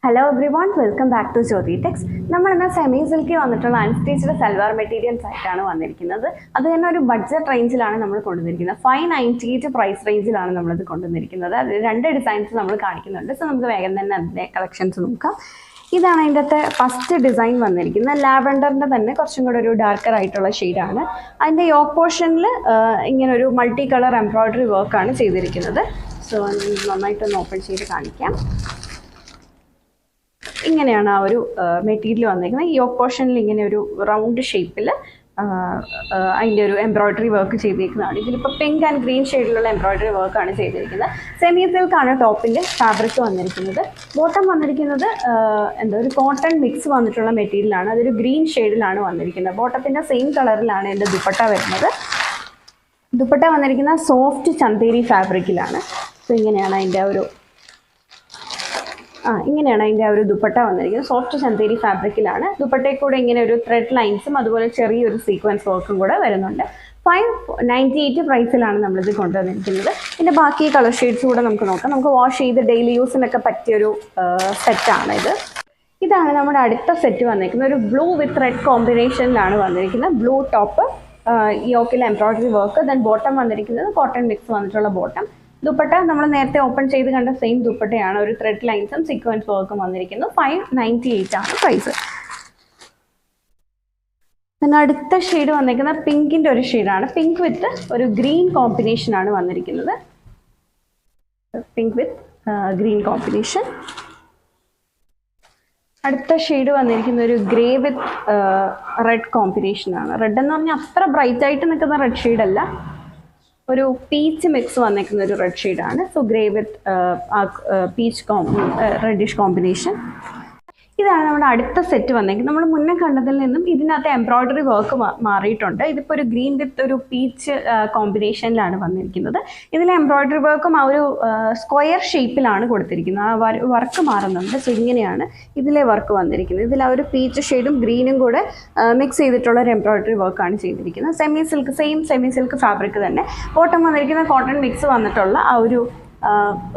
Hello everyone, welcome back to Jyoti Text. നമ്മൾ ഇന്ന് semi silky വന്നിട്ടുള്ള അൺസ്റ്റിച്ച്ഡ് സൽവാർ മെറ്റീരിയൽസ് ആയിട്ടാണ് വന്നിരിക്കുന്നത്. അത് തന്നെ ഒരു ബഡ്ജറ്റ് റേഞ്ചിലാണ് നമ്മൾ കൊണ്ടുവന്നിരിക്കുന്നത്. 598 പ്രൈസ് റേഞ്ചിലാണ് നമ്മളിത് കൊണ്ടുവന്നിരിക്കുന്നത്. അത് രണ്ട് ഡിസൈൻസ് നമ്മൾ കാണിക്കുന്നുണ്ട്. സോ നമുക്ക് വേഗം തന്നെ അതിൻ്റെ കളക്ഷൻസ് നോക്കാം. ഇതാണ് അതിൻ്റെ ഫസ്റ്റ് ഡിസൈൻ വന്നിരിക്കുന്നത്. ലാവൻഡറിൻ്റെ തന്നെ കുറച്ചും കൂടെ ഒരു ഡാർക്കർ ആയിട്ടുള്ള ഷെയ്ഡാണ്. അതിൻ്റെ യോക്ക് പോർഷനിൽ ഇങ്ങനെ ഒരു മൾട്ടി കളർ എംബ്രോയ്ഡറി വർക്കാണ് ചെയ്തിരിക്കുന്നത്. സോ നന്നായിട്ടൊന്ന് ഓപ്പൺ ചെയ്ത് കാണിക്കാം. ഇങ്ങനെയാണ് ആ ഒരു മെറ്റീരിയൽ വന്നിരിക്കുന്നത്. ഈ യോക്ക് പോർഷനിൽ ഇങ്ങനെ ഒരു റൗണ്ട് ഷേപ്പിൽ അതിൻ്റെ ഒരു എംബ്രോയ്ഡറി വർക്ക് ചെയ്തിരിക്കുന്നതാണ്. ഇതിലിപ്പോൾ പിങ്ക് ആൻഡ് ഗ്രീൻ ഷെയ്ഡിലുള്ള എംബ്രോയ്ഡറി വർക്കാണ് ചെയ്തിരിക്കുന്നത്. സെമി സിൽക്കാണ് ടോപ്പിൻ്റെ ഫാബ്രിക് വന്നിരിക്കുന്നത്. ബോട്ടം വന്നിരിക്കുന്നത് ഒരു കോട്ടൺ മിക്സ് വന്നിട്ടുള്ള മെറ്റീരിയലാണ്. അതൊരു ഗ്രീൻ ഷെയ്ഡിലാണ് വന്നിരിക്കുന്നത്. ബോട്ടത്തിൻ്റെ സെയിം കളറിലാണ് എൻ്റെ ദുപ്പട്ട വരുന്നത്. ദുപ്പട്ട വന്നിരിക്കുന്ന സോഫ്റ്റ് ചന്തേരി ഫാബ്രിക്കിലാണ്. സോ ഇങ്ങനെയാണ് അതിൻ്റെ ഒരു ദുപ്പട്ട വന്നിരിക്കുന്നത്. സോഫ്റ്റ് ചന്തേരി ഫാബ്രിക്കിലാണ്. ദുപ്പട്ടയിൽ കൂടെ ഇങ്ങനെ ഒരു ത്രെഡ് ലൈൻസും അതുപോലെ ചെറിയൊരു സീക്വൻസ് വർക്കും കൂടെ വരുന്നുണ്ട്. 598 പ്രൈസിലാണ് നമ്മളിത് കൊണ്ടുവന്നിരിക്കുന്നത്. ഇതിൻ്റെ ബാക്കി കളർ ഷെയ്ഡ്സ് കൂടെ നമുക്ക് നോക്കാം. നമുക്ക് വാഷ് ചെയ്ത് ഡെയിലി യൂസിനൊക്കെ പറ്റിയൊരു സെറ്റാണ് ഇത്. ഇതാണ് നമ്മുടെ അടുത്ത സെറ്റ് വന്നിരിക്കുന്നത്. ഒരു ബ്ലൂ വിത്ത് റെഡ് കോമ്പിനേഷനിലാണ് വന്നിരിക്കുന്നത്. ബ്ലൂ ടോപ്പ്, യോക്കിൽ എംബ്രോയ്ഡറി വർക്ക്, ദെൻ ബോട്ടം വന്നിരിക്കുന്നത് കോട്ടൺ മിക്സ് വന്നിട്ടുള്ള ബോട്ടം. ദുപ്പട്ട നമ്മൾ നേരത്തെ ഓപ്പൺ ചെയ്ത് കണ്ട സെയിം ദുപ്പട്ടയാണ്. ഒരു ത്രെഡ് ലൈൻസും സീക്വൻസ് വർക്കും വന്നിരിക്കുന്നു. 598 ആണ് പ്രൈസ്. പിന്നെ അടുത്ത ഷെയ്ഡ് വന്നിരിക്കുന്നത് പിങ്കിൻ്റെ ഒരു ഷെയ്ഡാണ്. പിങ്ക് വിത്ത് ഒരു ഗ്രീൻ കോമ്പിനേഷനാണ് വന്നിരിക്കുന്നത്. പിങ്ക് വിത്ത് ഗ്രീൻ കോമ്പിനേഷൻ. അടുത്ത ഷെയ്ഡ് വന്നിരിക്കുന്ന ഒരു ഗ്രേ വിത്ത് റെഡ് കോമ്പിനേഷനാണ്. റെഡ് എന്ന് പറഞ്ഞാൽ അത്ര ബ്രൈറ്റ് ആയിട്ട് നിൽക്കുന്ന റെഡ് ഷെയ്ഡല്ല, ഒരു പീച്ച് മിക്സ് വന്നിരിക്കുന്ന ഒരു റെഡ് ഷെയ്ഡാണ്. സോ ഗ്രേ വിത്ത് പീച്ച് റെഡിഷ് കോമ്പിനേഷൻ. ഇതാണ് നമ്മുടെ അടുത്ത സെറ്റ് വന്നിരിക്കുന്നത്. നമ്മൾ മുന്നേ കണ്ടതിൽ നിന്നും ഇതിനകത്ത് എംബ്രോയ്ഡറി വർക്ക് മാറിയിട്ടുണ്ട്. ഇതിപ്പോൾ ഒരു ഗ്രീൻ വിത്ത് ഒരു പീച്ച് കോമ്പിനേഷനിലാണ് വന്നിരിക്കുന്നത്. ഇതിലെ എംബ്രോയ്ഡറി വർക്കും ആ ഒരു സ്ക്വയർ ഷേപ്പിലാണ് കൊടുത്തിരിക്കുന്നത്. ആ വർക്ക് മാറുന്നുണ്ട്. സോ ഇങ്ങനെയാണ് ഇതിലെ വർക്ക് വന്നിരിക്കുന്നത്. ഇതിൽ ആ ഒരു പീച്ച് ഷെയ്ഡും ഗ്രീനും കൂടെ മിക്സ് ചെയ്തിട്ടുള്ള ഒരു എംബ്രോയ്ഡറി വർക്കാണ് ചെയ്തിരിക്കുന്നത്. സെയിം സെമി സിൽക്ക് ഫാബ്രിക് തന്നെ. ബോട്ടം വന്നിരിക്കുന്ന കോട്ടൺ മിക്സ് വന്നിട്ടുള്ള ആ ഒരു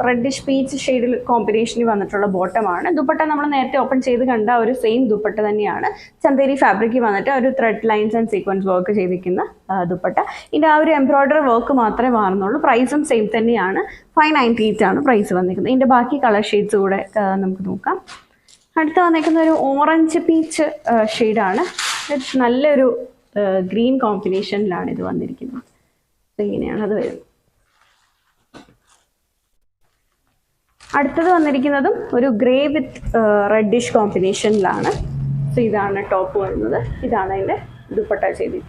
റെഡിഷ് പീച്ച് ഷെയ്ഡിൽ കോമ്പിനേഷനിൽ വന്നിട്ടുള്ള ബോട്ടമാണ്. ദുപ്പട്ട നമ്മൾ നേരത്തെ ഓപ്പൺ ചെയ്ത് കണ്ട ഒരു സെയിം ദുപ്പട്ട തന്നെയാണ്. ചന്തേരി ഫാബ്രിക്കിൽ വന്നിട്ട് ഒരു thread lines and sequence work ചെയ്തിരിക്കുന്ന ദുപ്പട്ട. ഇതിൻ്റെ ആ ഒരു എംബ്രോയ്ഡറി വർക്ക് മാത്രമേ മാറുന്നുള്ളൂ. പ്രൈസും സെയിം തന്നെയാണ്. 598 ആണ് പ്രൈസ് വന്നിരിക്കുന്നത്. ഇതിൻ്റെ ബാക്കി കളർ ഷെയ്ഡ്സ് കൂടെ നമുക്ക് നോക്കാം. അടുത്ത് വന്നിരിക്കുന്ന ഒരു ഓറഞ്ച് പീച്ച് ഷെയ്ഡാണ്. നല്ലൊരു ഗ്രീൻ കോമ്പിനേഷനിലാണ് ഇത് വന്നിരിക്കുന്നത്. ഇങ്ങനെയാണ് അത് വരുന്നത്. അടുത്തത് വന്നിരിക്കുന്നതും ഒരു ഗ്രേ വിത്ത് റെഡിഷ് കോമ്പിനേഷനിലാണ്. സോ ഇതാണ് ടോപ്പ് വരുന്നത്. ഇതാണ് അതിൻ്റെ ദുപ്പട്ട ചെയ്തിട്ട്.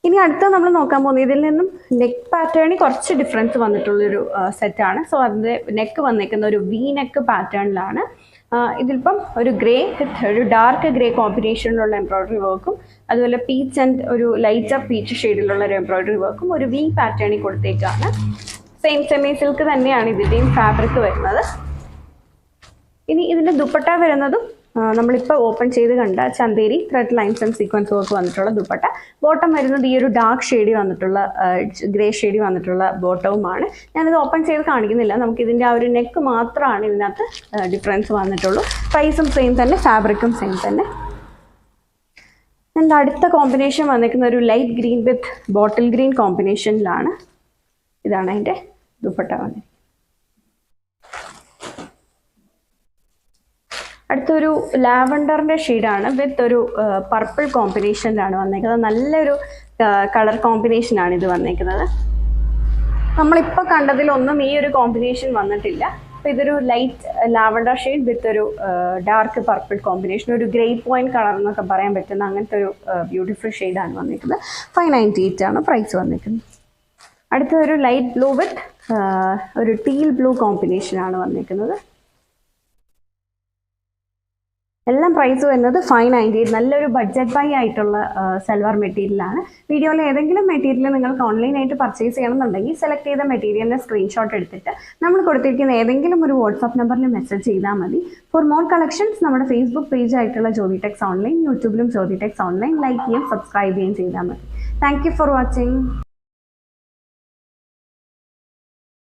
ഇനി അടുത്ത നമ്മൾ നോക്കാൻ പോകുന്നത് ഇതിൽ നിന്നും നെക്ക് പാറ്റേണിൽ കുറച്ച് ഡിഫറൻസ് വന്നിട്ടുള്ളൊരു സെറ്റാണ്. സോ അതിൻ്റെ നെക്ക് വന്നിരിക്കുന്ന ഒരു വി നെക്ക് പാറ്റേണിലാണ്. ഇതിലിപ്പം ഒരു ഗ്രേ വിത്ത് ഒരു ഡാർക്ക് ഗ്രേ കോമ്പിനേഷനിലുള്ള എംബ്രോയ്ഡറി വർക്കും അതുപോലെ പീച്ച് ആൻഡ് ഒരു ലൈറ്റർ പീച്ച് ഷെയ്ഡിലുള്ള ഒരു എംബ്രോയ്ഡറി വർക്കും ഒരു വി പാറ്റേണിൽ കൊടുത്തേക്കാണ്. സെയിം സെമി സിൽക്ക് തന്നെയാണ് ഇതിൻ്റെയും ഫാബ്രിക് വരുന്നത്. ഇനി ഇതിൻ്റെ ദുപ്പട്ട വരുന്നതും നമ്മളിപ്പോൾ ഓപ്പൺ ചെയ്ത് കണ്ട Chanderi thread lines and sequence work വന്നിട്ടുള്ള ദുപ്പട്ട. ബോട്ടം വരുന്നത് ഈ ഒരു ഡാർക്ക് ഷെയ്ഡിൽ വന്നിട്ടുള്ള ഗ്രേ ഷെയ്ഡിൽ വന്നിട്ടുള്ള ബോട്ടവുമാണ്. ഞാനിത് ഓപ്പൺ ചെയ്ത് കാണിക്കുന്നില്ല. നമുക്കിതിൻ്റെ ആ ഒരു നെക്ക് മാത്രമാണ് ഇതിനകത്ത് ഡിഫറൻസ് വന്നിട്ടുള്ളൂ. പ്രൈസും സെയിം തന്നെ, ഫാബ്രിക്കും സെയിം തന്നെ. എൻ്റെ അടുത്ത കോമ്പിനേഷൻ വന്നിരിക്കുന്ന ഒരു light green with bottle green കോമ്പിനേഷനിലാണ്. ഇതാണ് അതിൻ്റെ ദുപ്പട്ട വന്നിരിക്കുന്നത്. അടുത്തൊരു ലാവൻഡറിൻ്റെ ഷെയ്ഡാണ് വിത്ത് ഒരു പർപ്പിൾ കോമ്പിനേഷനിലാണ് വന്നിരിക്കുന്നത്. നല്ലൊരു കളർ കോമ്പിനേഷനാണ് ഇത് വന്നിരിക്കുന്നത്. നമ്മളിപ്പോൾ കണ്ടതിലൊന്നും ഈ ഒരു കോമ്പിനേഷൻ വന്നിട്ടില്ല. അപ്പോൾ ഇതൊരു ലൈറ്റ് ലാവൻഡർ ഷെയ്ഡ് വിത്ത് ഒരു ഡാർക്ക് പർപ്പിൾ കോമ്പിനേഷൻ, ഒരു ഗ്രേ പോയിന്റ് കളർ എന്നൊക്കെ പറയാൻ പറ്റുന്ന അങ്ങനത്തെ ഒരു ബ്യൂട്ടിഫുൾ ഷെയ്ഡാണ് വന്നിരിക്കുന്നത്. 598 ആണ് പ്രൈസ് വന്നിരിക്കുന്നത്. അടുത്തൊരു ലൈറ്റ് ബ്ലൂ വിത്ത് ഒരു ടീൽ ബ്ലൂ കോമ്പിനേഷനാണ് വന്നിരിക്കുന്നത്. എല്ലാം പ്രൈസ് വരുന്നത് 598. നല്ലൊരു ബഡ്ജറ്റ് ബൈ ആയിട്ടുള്ള സൽവാർ മെറ്റീരിയലാണ്. വീഡിയോയിൽ ഏതെങ്കിലും മെറ്റീരിയൽ നിങ്ങൾക്ക് ഓൺലൈനായിട്ട് പർച്ചേസ് ചെയ്യണമെന്നുണ്ടെങ്കിൽ സെലക്ട് ചെയ്ത മെറ്റീരിയലിൻ്റെ സ്ക്രീൻഷോട്ട് എടുത്തിട്ട് നമ്മൾ കൊടുത്തിരിക്കുന്ന ഏതെങ്കിലും ഒരു വാട്സാപ്പ് നമ്പറിൽ മെസ്സേജ് ചെയ്താൽ മതി. ഫോർ മോർ കളക്ഷൻസ് നമ്മുടെ ഫേസ്ബുക്ക് പേജ് ആയിട്ടുള്ള ജ്യോതി ടെക്സ് ഓൺലൈൻ, യൂട്യൂബിലും ജ്യോതി ടെക്സ് ഓൺലൈൻ ലൈക്ക് ചെയ്യുകയും സബ്സ്ക്രൈബ് ചെയ്യുകയും ചെയ്താൽ മതി. Thank you for watching.